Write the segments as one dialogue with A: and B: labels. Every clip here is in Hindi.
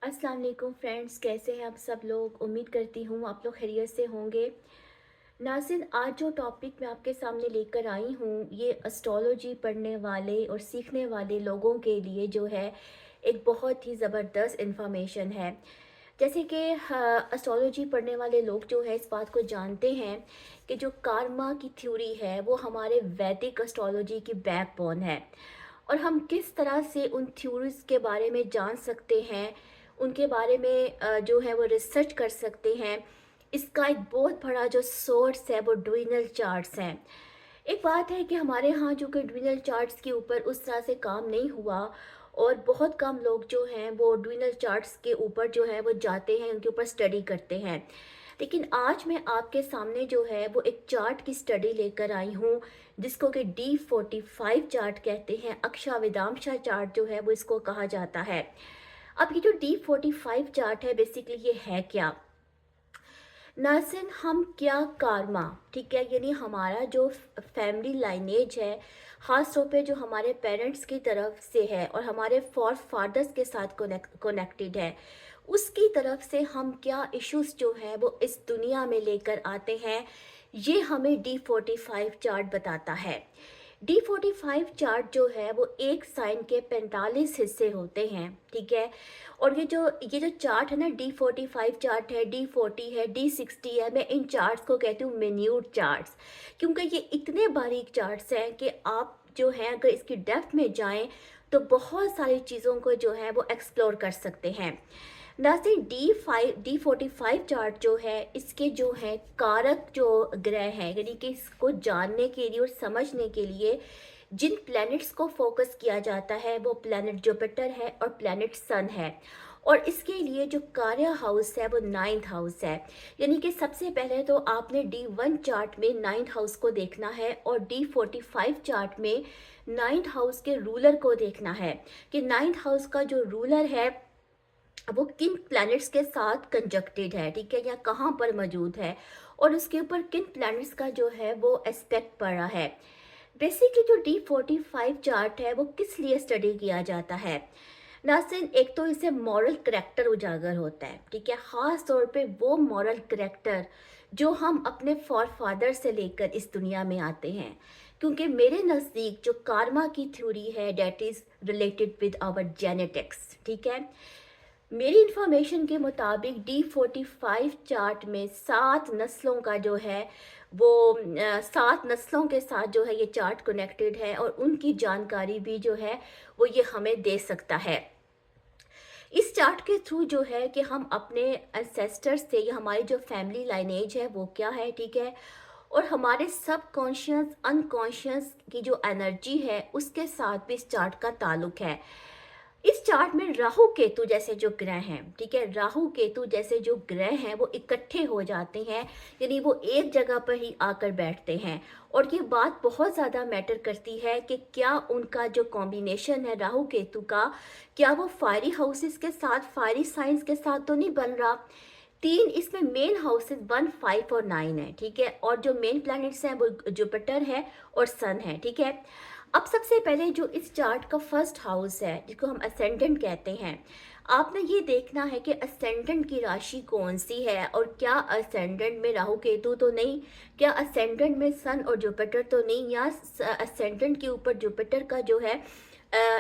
A: अस्सलाम वालेकुम फ्रेंड्स, कैसे हैं आप सब लोग। उम्मीद करती हूँ आप लोग खैरियत से होंगे। नाज़रीन, आज जो टॉपिक मैं आपके सामने लेकर आई हूँ ये एस्ट्रोलॉजी पढ़ने वाले और सीखने वाले लोगों के लिए जो है एक बहुत ही ज़बरदस्त इंफॉर्मेशन है। जैसे कि एस्ट्रोलॉजी पढ़ने वाले लोग जो है इस बात को जानते हैं कि जो कार्मा की थ्योरी है वो हमारे वैदिक एस्ट्रोलॉजी की बैकबोन है। और हम किस तरह से उन थ्योरीज के बारे में जान सकते हैं, उनके बारे में जो है वो रिसर्च कर सकते हैं। इसका एक बहुत बड़ा जो सोर्स है वो ड्विनल चार्ट्स हैं। एक बात है कि हमारे यहाँ जो कि ड्विनल चार्ट्स के ऊपर उस तरह से काम नहीं हुआ और बहुत कम लोग जो हैं वो ड्विनल चार्ट्स के ऊपर जो है वो जाते हैं, उनके ऊपर स्टडी करते हैं। लेकिन आज मैं आपके सामने जो है वो एक चार्ट की स्टडी लेकर आई हूँ जिसको कि D45 चार्ट कहते हैं। अक्षावेदांशा चार्ट जो है वो इसको कहा जाता है। अब ये जो D45 चार्ट है बेसिकली ये है क्या। नाज़रीन, हम क्या कार्मा, ठीक है, यानी हमारा जो फैमिली लाइनेज है, ख़ास तौर पे जो हमारे पेरेंट्स की तरफ से है और हमारे फॉर फादर्स के साथ कनेक्टेड है, उसकी तरफ से हम क्या इश्यूज जो है वो इस दुनिया में लेकर आते हैं, ये हमें D45 चार्ट बताता है। D45 चार्ट जो है वो एक साइन के 45 हिस्से होते हैं, ठीक है। और ये जो चार्ट है ना, D45 चार्ट है, D40 है, D60 है, मैं इन चार्ट्स को कहती हूँ मिन्यूट चार्ट्स, क्योंकि ये इतने बारीक चार्ट्स हैं कि आप जो हैं अगर इसकी डेप्थ में जाएं तो बहुत सारी चीज़ों को जो है वो एक्सप्लोर कर सकते हैं। नाज़रीन, D45 चार्ट जो है इसके जो है कारक जो ग्रह हैं, यानी कि इसको जानने के लिए और समझने के लिए जिन प्लैनेट्स को फोकस किया जाता है वो प्लैनेट जुपिटर है और प्लैनेट सन है। और इसके लिए जो कार्य हाउस है वो 9th हाउस है। यानी कि सबसे पहले तो आपने D1 चार्ट में 9th हाउस को देखना है और D45 चार्ट में 9th हाउस के रूलर को देखना है कि 9th हाउस का जो रूलर है वो किन प्लैनेट्स के साथ कंजक्टेड है, ठीक है, या कहाँ पर मौजूद है और उसके ऊपर किन प्लैनेट्स का जो है वो एस्पेक्ट पड़ा है। बेसिकली जो D45 चार्ट है वो किस लिए स्टडी किया जाता है। नाज़रीन, एक तो इसे मॉरल करैक्टर उजागर होता है, ठीक है, ख़ास तौर पे वो मॉरल करैक्टर जो हम अपने फॉर फादर से लेकर इस दुनिया में आते हैं। क्योंकि मेरे नज़दीक जो कार्मा की थ्योरी है that is related with our genetics, ठीक है। मेरी इंफॉर्मेशन के मुताबिक D45 चार्ट में 7 नस्लों का जो है वो 7 नस्लों के साथ जो है ये चार्ट कनेक्टेड है और उनकी जानकारी भी जो है वो ये हमें दे सकता है। इस चार्ट के थ्रू जो है कि हम अपने एंसेस्टर्स से या हमारी जो फैमिली लाइनेज है वो क्या है, ठीक है, और हमारे सब कॉन्शियस अनकॉन्शियस की जो एनर्जी है उसके साथ भी इस चार्ट का ताल्लुक है। इस चार्ट में राहु केतु जैसे जो ग्रह हैं, ठीक है, राहु केतु जैसे जो ग्रह हैं वो इकट्ठे हो जाते हैं, यानी वो एक जगह पर ही आकर बैठते हैं। और ये बात बहुत ज़्यादा मैटर करती है कि क्या उनका जो कॉम्बिनेशन है राहु केतु का, क्या वो फायरी हाउसेस के साथ, फायरी साइंस के साथ तो नहीं बन रहा। तीन इसमें मेन हाउसेस 1, 5 और 9 है, ठीक है, और जो मेन प्लैनेट्स हैं वो जुपिटर है और सन है, ठीक है। अब सबसे पहले जो इस चार्ट का फर्स्ट हाउस है जिसको हम असेंडेंट कहते हैं, आपने ये देखना है कि असेंडेंट की राशि कौन सी है और क्या असेंडेंट में राहु केतु तो नहीं, क्या असेंडेंट में सन और जुपिटर तो नहीं, या असेंडेंट के ऊपर जुपिटर का जो है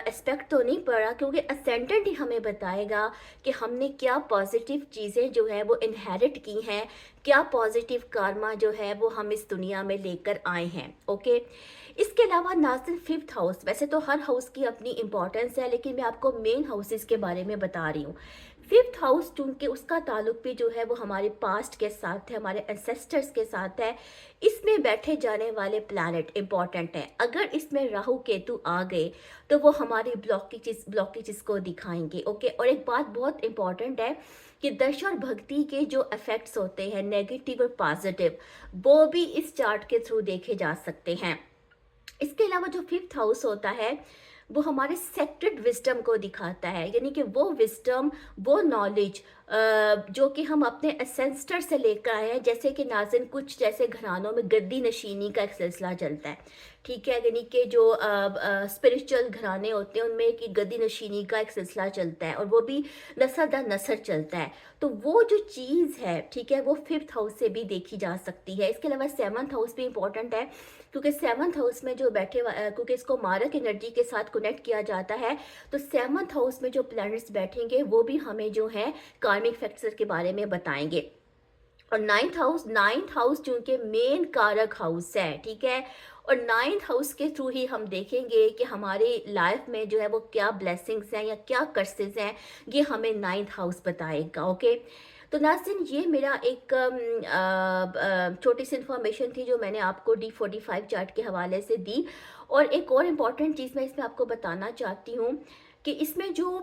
A: एस्पेक्ट तो नहीं पड़ा, क्योंकि असेंडेंट ही हमें बताएगा कि हमने क्या पॉजिटिव चीज़ें जो है वो इनहेरिट की हैं, क्या पॉजिटिव कार्मा जो है वो हम इस दुनिया में लेकर आए हैं। ओके, इसके अलावा नाज़रीन, 5th हाउस, वैसे तो हर हाउस की अपनी इंपॉर्टेंस है लेकिन मैं आपको मेन हाउसेस के बारे में बता रही हूँ। 5th हाउस चूँकि उसका ताल्लुक भी जो है वो हमारे पास्ट के साथ है, हमारे एंसेस्टर्स के साथ है, इसमें बैठे जाने वाले प्लैनेट इंपॉर्टेंट हैं। अगर इसमें राहु केतु आ गए तो वो हमारी ब्लॉकेजेस को दिखाएंगे। ओके, और एक बात बहुत इंपॉर्टेंट है कि दश और भक्ति के जो इफेक्ट्स होते हैं नेगेटिव और पॉजिटिव, वो भी इस चार्ट के थ्रू देखे जा सकते हैं। इसके अलावा जो 5th हाउस होता है वो हमारे सेक्रेड विज़डम को दिखाता है, यानी कि वो विज़डम, वो नॉलेज जो कि हम अपने एंसेस्टर से लेकर आए हैं। जैसे कि नाज़िन कुछ जैसे घरानों में गद्दी नशीनी का एक सिलसिला चलता है, ठीक है? यानी कि जो स्पिरिचुअल घराने होते हैं उनमें कि गद्दी नशीनी का एक सिलसिला चलता है और वो भी नस्ल दर नस्ल चलता है। तो वो जो चीज़ है, ठीक है, वो 5th हाउस से भी देखी जा सकती है। इसके अलावा 7th हाउस भी इम्पोर्टेंट है, क्योंकि 7th हाउस में जो क्योंकि इसको मारक एनर्जी के साथ कनेक्ट किया जाता है, तो 7th हाउस में जो प्लैनेट्स बैठेंगे वो भी हमें जो है कार्मिक फैक्टर के बारे में बताएंगे। और नाइन्थ हाउस चूंकि मेन कारक हाउस है, ठीक है, और नाइन्थ हाउस के थ्रू ही हम देखेंगे कि हमारी लाइफ में जो है वो क्या ब्लेसिंग्स हैं या क्या कर्सेस हैं, ये हमें नाइन्थ हाउस बताएगा। ओके, तो नाज़रीन ये मेरा एक छोटी सी इन्फॉर्मेशन थी जो मैंने आपको D45 चार्ट के हवाले से दी। और एक और इम्पॉर्टेंट चीज़ मैं इसमें आपको बताना चाहती हूँ कि इसमें जो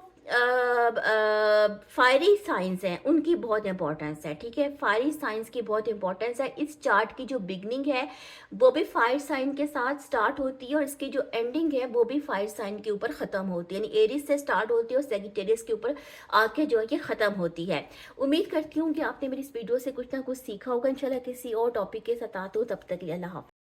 A: फायरी साइंस हैं उनकी बहुत इंपॉर्टेंस है, ठीक है? फायरी साइंस की बहुत इंपॉर्टेंस है। इस चार्ट की जो बिगनिंग है वो भी फायर साइन के साथ स्टार्ट होती है और इसकी जो एंडिंग है वो भी फायर साइन के ऊपर ख़त्म होती है, यानी एरीज से स्टार्ट होती है और सेजिटेरियस के ऊपर आके जो है कि ख़त्म होती है। उम्मीद करती हूँ कि आपने मेरी इस वीडियो से कुछ ना कुछ सीखा होगा। इंशाल्लाह किसी और टॉपिक के साथ आते हो, तब तक के लिए अल्लाह हाफ़िज़।